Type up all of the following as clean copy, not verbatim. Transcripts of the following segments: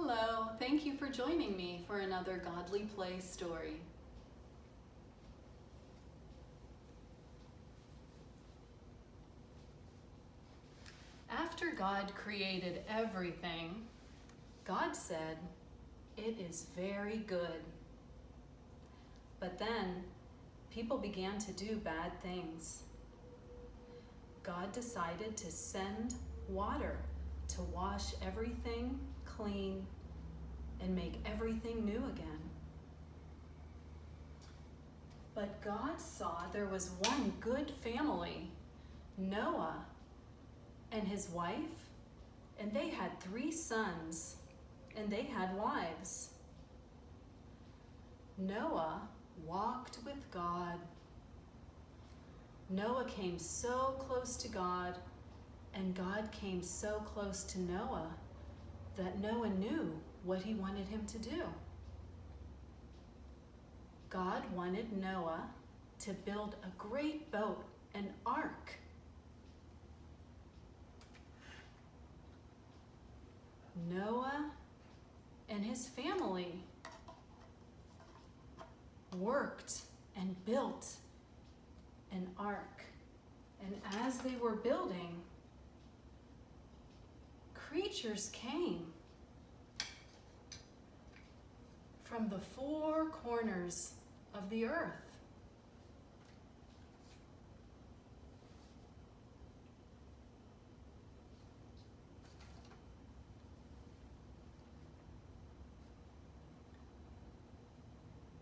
Hello, thank you for joining me for another Godly Play story. After God created everything, God said, "It is very good." But then, people began to do bad things. God decided to send water to wash everything clean and make everything new again. But God saw there was one good family, Noah and his wife, and they had 3 sons, and they had wives. Noah walked with God. Noah came so close to God, and God came so close to Noah that Noah knew what he wanted him to do. God wanted Noah to build a great boat, an ark. Noah and his family worked and built an ark. And as they were building, creatures came from the 4 corners of the earth.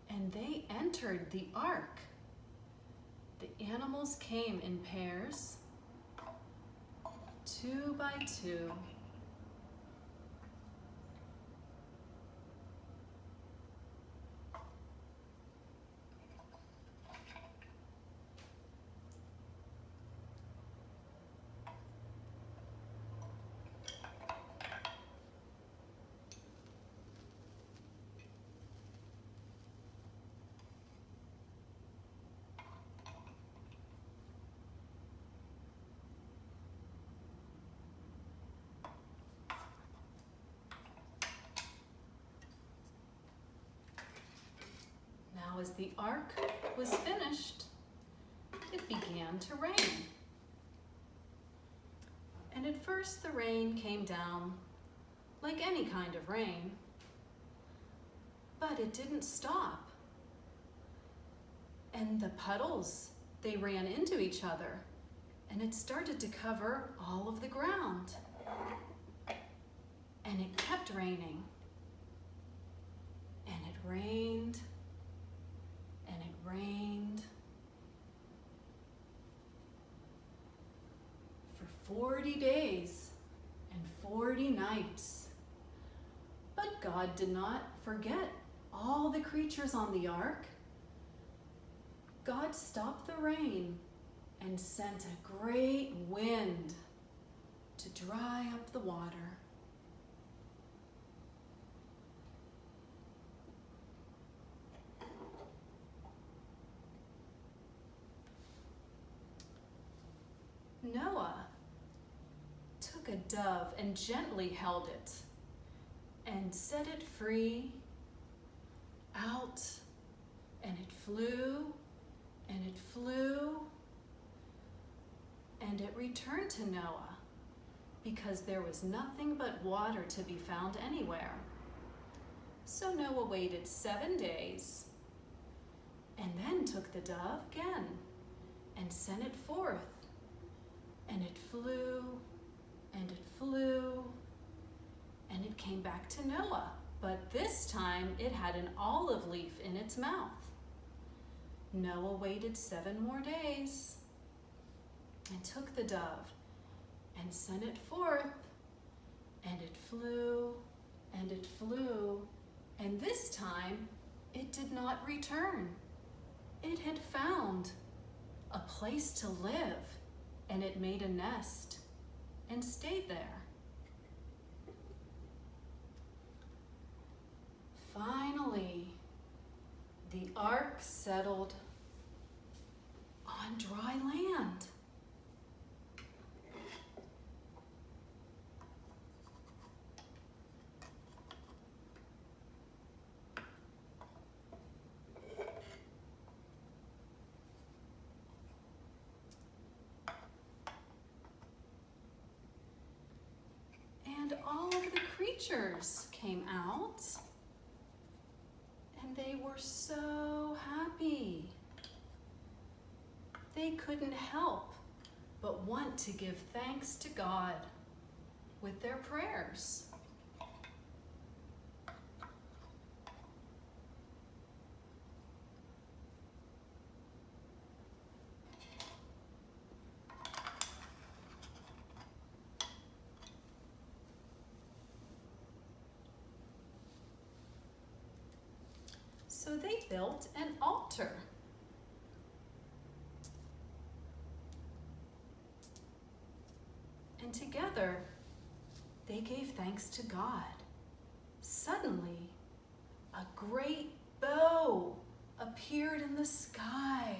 And they entered the ark. The animals came in pairs, 2 by 2. Now, as the ark was finished, it began to rain. And at first the rain came down like any kind of rain, but it didn't stop. And the puddles, they ran into each other, and it started to cover all of the ground. And it kept raining. And it rained. And it rained for 40 days and 40 nights. But God did not forget all the creatures on the ark. God stopped the rain and sent a great wind to dry up the water. Noah took a dove and gently held it and set it free out, and it flew and it flew, and it returned to Noah because there was nothing but water to be found anywhere. So Noah waited 7 days and then took the dove again and sent it forth. And it flew, and it flew, and it came back to Noah. But this time it had an olive leaf in its mouth. Noah waited 7 more days and took the dove and sent it forth. And it flew, and it flew, and this time it did not return. It had found a place to live. And it made a nest and stayed there. Finally, the ark settled on dry land. preachers came out, and they were so happy. They couldn't help but want to give thanks to God with their prayers. So they built an altar. And together, they gave thanks to God. Suddenly, a great bow appeared in the sky.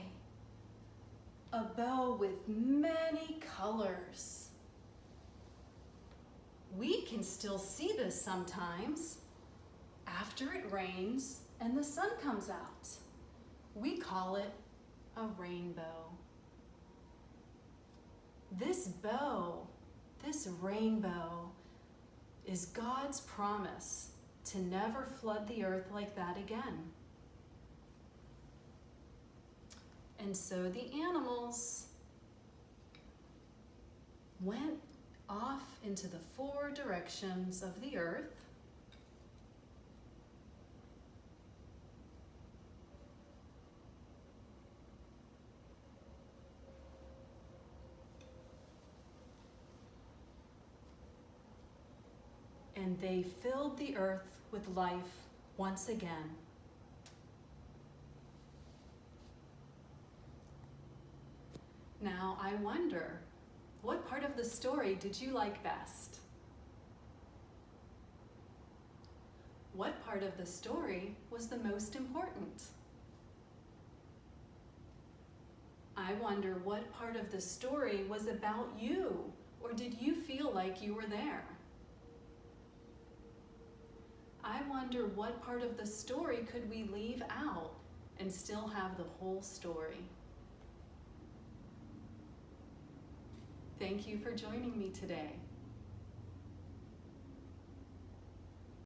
A bow with many colors. We can still see this sometimes after it rains and the sun comes out. We call it a rainbow. This bow, this rainbow, is God's promise to never flood the earth like that again. And so the animals went off into the four directions of the earth. And they filled the earth with life once again. Now, I wonder, what part of the story did you like best? What part of the story was the most important? I wonder what part of the story was about you, or did you feel like you were there? I wonder what part of the story could we leave out and still have the whole story? Thank you for joining me today.